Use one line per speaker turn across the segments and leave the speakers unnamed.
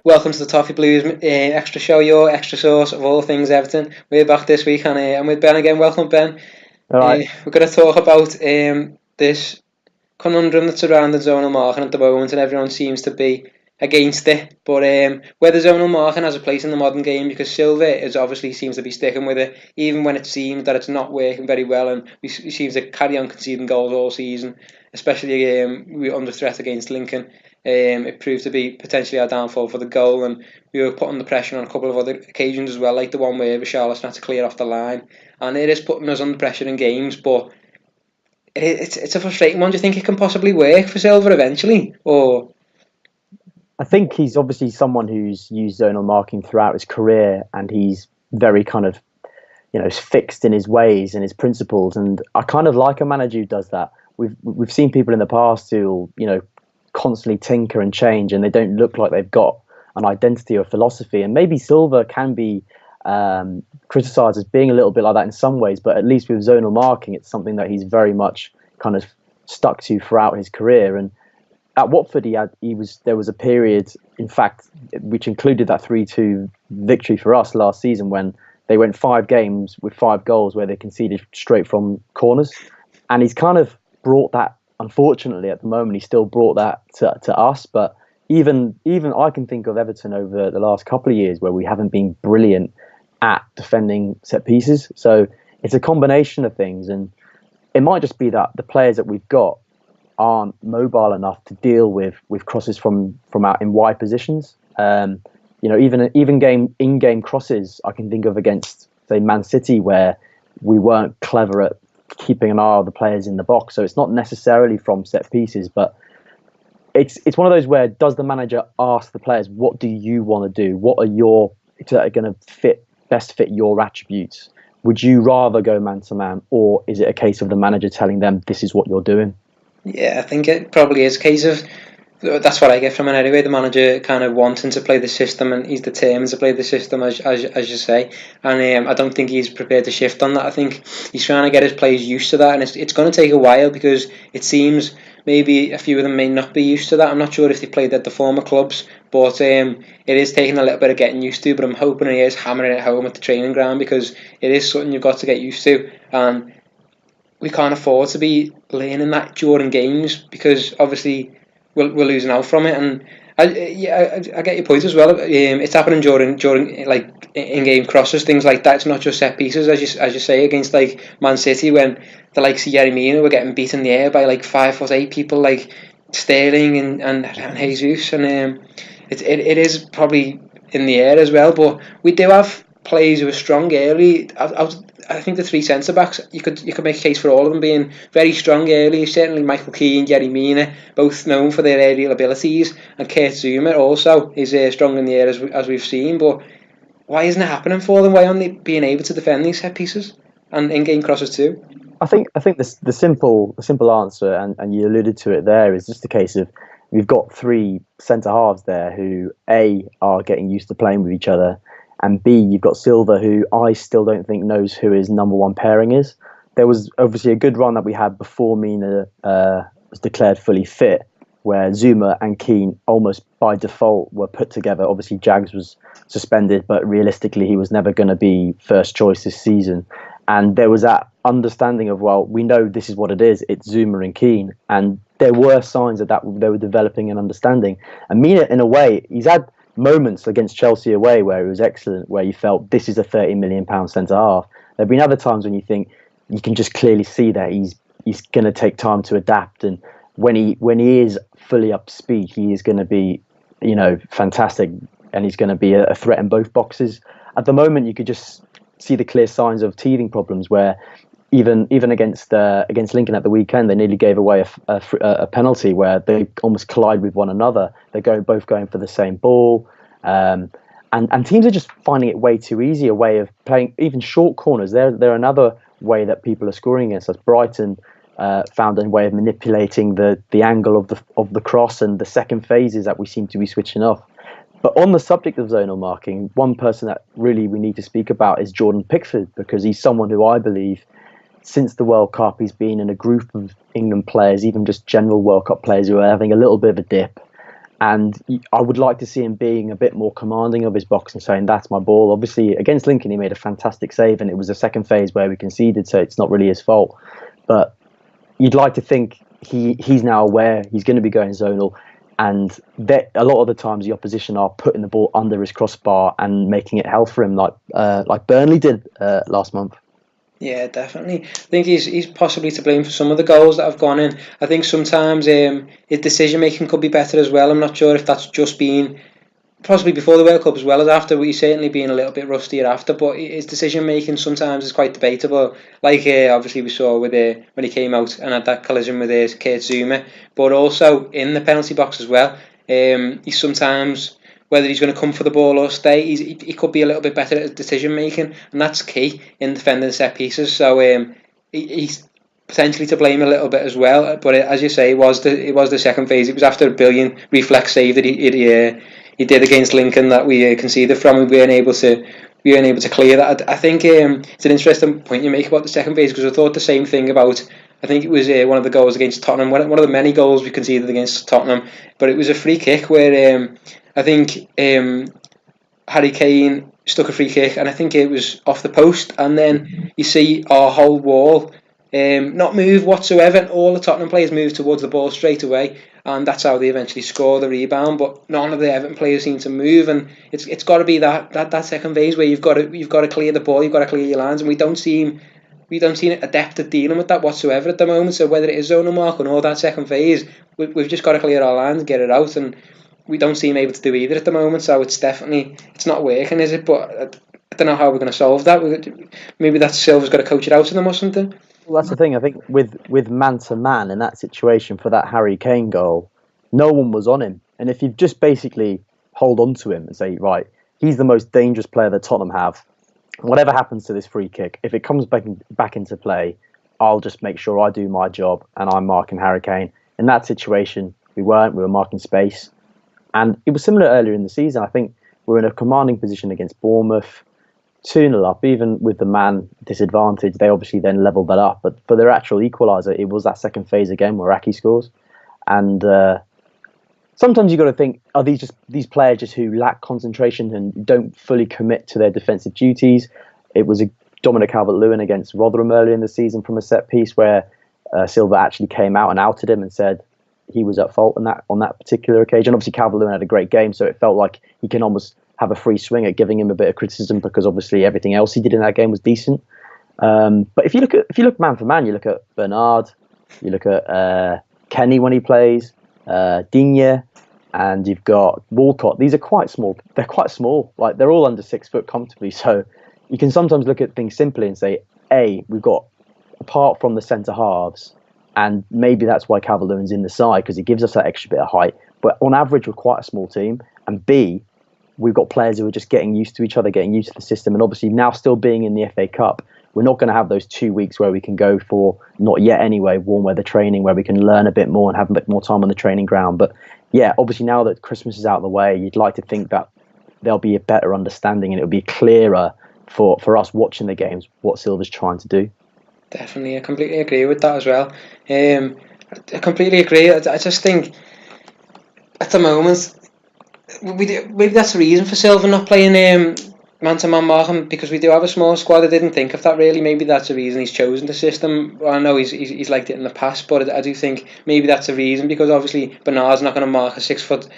Welcome to the Toffee Blues extra show, your extra source of all things Everton. We're back this week and I'm with Ben again. Welcome, Ben.
All right.
We're going to talk about this conundrum that's surrounding zonal marking at the moment, and everyone seems to be against it. But whether zonal marking has a place in the modern game, because Silva is obviously seems to be sticking with it, even when it seems that it's not working very well, and we seems to carry on conceding goals all season, especially we under threat against Lincoln. It proved to be potentially our downfall for the goal, and we were putting the pressure on a couple of other occasions as well, like the one where Richarlison had to clear off the line, and it is putting us under pressure in games, but it's a frustrating one. Do you think it can possibly work for Silva eventually, or?
I think he's obviously someone who's used zonal marking throughout his career, and he's very kind of, fixed in his ways and his principles. And I kind of like a manager who does that. We've seen people in the past who, constantly tinker and change, and they don't look like they've got an identity or philosophy. And maybe Silva can be criticised as being a little bit like that in some ways, but at least with zonal marking, it's something that he's very much kind of stuck to throughout his career. And at Watford, there was a period, in fact, which included that 3-2 victory for us last season, when they went 5 games with 5 goals where they conceded straight from corners. And he's kind of brought that, unfortunately, at the moment, he still brought that to us. But even I can think of Everton over the last couple of years where we haven't been brilliant at defending set pieces. So it's a combination of things. And it might just be that the players that we've got aren't mobile enough to deal with crosses from out in wide positions. Even in-game crosses I can think of against, say, Man City, where we weren't clever at keeping an eye on the players in the box. So it's not necessarily from set pieces, but it's one of those where, does the manager ask the players, what do you want to do? What are going to best fit your attributes? Would you rather go man to man, or is it a case of the manager telling them this is what you're doing?
Yeah, I think it probably is a case of, that's what I get from it anyway, the manager kind of wanting to play the system, and he's determined to play the system, as you say. And I don't think he's prepared to shift on that. I think he's trying to get his players used to that, and it's going to take a while, because it seems maybe a few of them may not be used to that. I'm not sure if they played at the former clubs, but it is taking a little bit of getting used to. But I'm hoping he is hammering it home at the training ground, because it is something you've got to get used to. And we can't afford to be learning that during games, because obviously we're losing out from it. And I get your point as well. It's happening during like in-game crosses, things like that. It's not just set pieces, as you say, against like Man City, when the likes of Yerry Mina were getting beaten in the air by like 5'8" people like Sterling and Jesus, and it is probably in the air as well. But we do have players who are strong early. I think the 3 centre backs, you could make a case for all of them being very strong early. Certainly Michael Keane, Yerry Mina, both known for their aerial abilities, and Kurt Zuma also is strong in the air, as we've seen. But why isn't it happening for them? Why aren't they being able to defend these set pieces and in-game crosses too?
I think the simple answer, and you alluded to it there, is just a case of, we've got 3 centre halves there who are getting used to playing with each other, and B, you've got Silva, who I still don't think knows who his number 1 pairing is. There was obviously a good run that we had before Mina was declared fully fit, where Zuma and Keane almost by default were put together. Obviously Jags was suspended, but realistically he was never going to be first choice this season. And there was that understanding of, well, we know this is what it is. It's Zuma and Keane. And there were signs that they were developing an understanding. And Mina, in a way, he's had moments against Chelsea away where it was excellent, where you felt this is a £30 million centre half. There have been other times when you think you can just clearly see that he's going to take time to adapt, and when he is fully up to speed, he is going to be fantastic, and he's going to be a threat in both boxes. At the moment, you could just see the clear signs of teething problems, where even against Lincoln at the weekend, they nearly gave away a penalty where they almost collide with one another. They're both going for the same ball, and teams are just finding it way too easy. A way of playing even short corners. They're another way that people are scoring against us. Brighton found a way of manipulating the angle of the cross, and the second phases that we seem to be switching off. But on the subject of zonal marking, one person that really we need to speak about is Jordan Pickford, because he's someone who I believe, since the World Cup, he's been in a group of England players, even just general World Cup players, who are having a little bit of a dip. And I would like to see him being a bit more commanding of his box and saying, that's my ball. Obviously, against Lincoln, he made a fantastic save, and it was the second phase where we conceded, so it's not really his fault. But you'd like to think he's now aware he's going to be going zonal, and that a lot of the times the opposition are putting the ball under his crossbar and making it hell for him, like Burnley did last month.
Yeah, definitely. I think he's possibly to blame for some of the goals that have gone in. I think sometimes his decision making could be better as well. I'm not sure if that's just been possibly before the World Cup as well as after. He's certainly been a little bit rustier after, but his decision making sometimes is quite debatable. Like obviously we saw with when he came out and had that collision with Kurt Zouma, but also in the penalty box as well. He's sometimes, whether he's going to come for the ball or stay, he could be a little bit better at decision making, and that's key in defending set pieces. So he's potentially to blame a little bit as well. But as you say, it was the second phase. It was after a brilliant reflex save that he did against Lincoln that we conceded from. We weren't able to clear that. I think it's an interesting point you make about the second phase, because I thought the same thing about. I think it was one of the goals against Tottenham, one of the many goals we conceded against Tottenham, but it was a free kick where I think Harry Kane stuck a free kick, and I think it was off the post, and then you see our whole wall not move whatsoever, and all the Tottenham players move towards the ball straight away, and that's how they eventually score the rebound. But none of the Everton players seem to move, and it's got to be that second phase where you've got to clear the ball, you've got to clear your lines, and we don't seem adept at dealing with that whatsoever at the moment. So whether it is zonal marking or that second phase, we've just got to clear our lines, get it out, and we don't seem able to do either at the moment. So it's not working, is it? But I don't know how we're going to solve that. Maybe that Silva's got to coach it out of them or something.
Well, that's the thing. I think with man to man in that situation for that Harry Kane goal, no one was on him. And if you just basically hold on to him and say, right, he's the most dangerous player that Tottenham have. Whatever happens to this free kick, if it comes back into play, I'll just make sure I do my job and I'm marking Harry Kane. In that situation, we weren't. We were marking space. And it was similar earlier in the season. I think we were in a commanding position against Bournemouth, 2-0 up, even with the man disadvantage. They obviously then levelled that up. But for their actual equaliser, it was that second phase again where Aki scores. And sometimes you've got to think, are these players just who lack concentration and don't fully commit to their defensive duties? It was a Dominic Calvert-Lewin against Rotherham earlier in the season from a set piece where Silva actually came out and outed him and said he was at fault on that particular occasion. Obviously, Calvert-Lewin had a great game, so it felt like he can almost have a free swing at giving him a bit of criticism, because obviously everything else he did in that game was decent. But if you look man for man, you look at Bernard, you look at Kenny when he plays, Digne, and you've got Walcott. These are quite small. They're quite small. Like, they're all under 6 foot comfortably. So you can sometimes look at things simply and say, A, we've got, apart from the centre halves, and maybe that's why Calvert-Lewin's in the side, because he gives us that extra bit of height. But on average, we're quite a small team. And B, we've got players who are just getting used to each other, getting used to the system. And obviously now still being in the FA Cup, we're not going to have those 2 weeks where we can go for, not yet anyway, warm weather training, where we can learn a bit more and have a bit more time on the training ground. But yeah, obviously now that Christmas is out of the way, you'd like to think that there'll be a better understanding and it'll be clearer for us watching the games what Silva's trying to do.
Definitely, I completely agree with that as well. I completely agree. I just think at the moment, maybe that's the reason for Silva not playing man-to-man marking, because we do have a small squad. I didn't think of that really. Maybe that's the reason he's chosen the system. Well, I know he's liked it in the past, but I do think maybe that's the reason, because obviously Bernard's not going to mark a 6 foot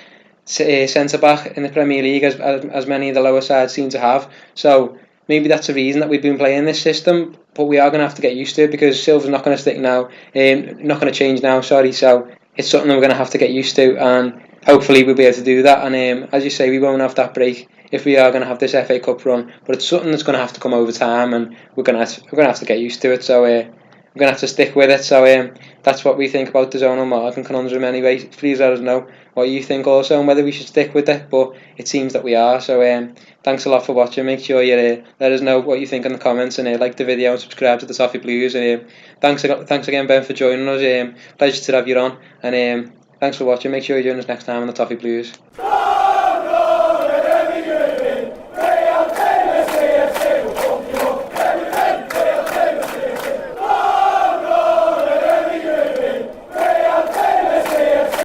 centre back in the Premier League as many of the lower sides seem to have. So maybe that's the reason that we've been playing this system. But we are going to have to get used to it, because Silva's not going to stick now, not going to change now. Sorry, so it's something we're going to have to get used to, and hopefully we'll be able to do that. And as you say, we won't have that break if we are going to have this FA Cup run. But it's something that's going to have to come over time, and we're going to have to get used to it. So we're going to have to stick with it. So that's what we think about the zonal marking conundrum anyway. Please let us know what you think also, and whether we should stick with it. But it seems that we are. So thanks a lot for watching. Make sure you let us know what you think in the comments, and like the video and subscribe to the Toffee Blues. And thanks again, Ben, for joining us. Pleasure to have you on. And thanks for watching. Make sure you join us next time on the Toffee Blues.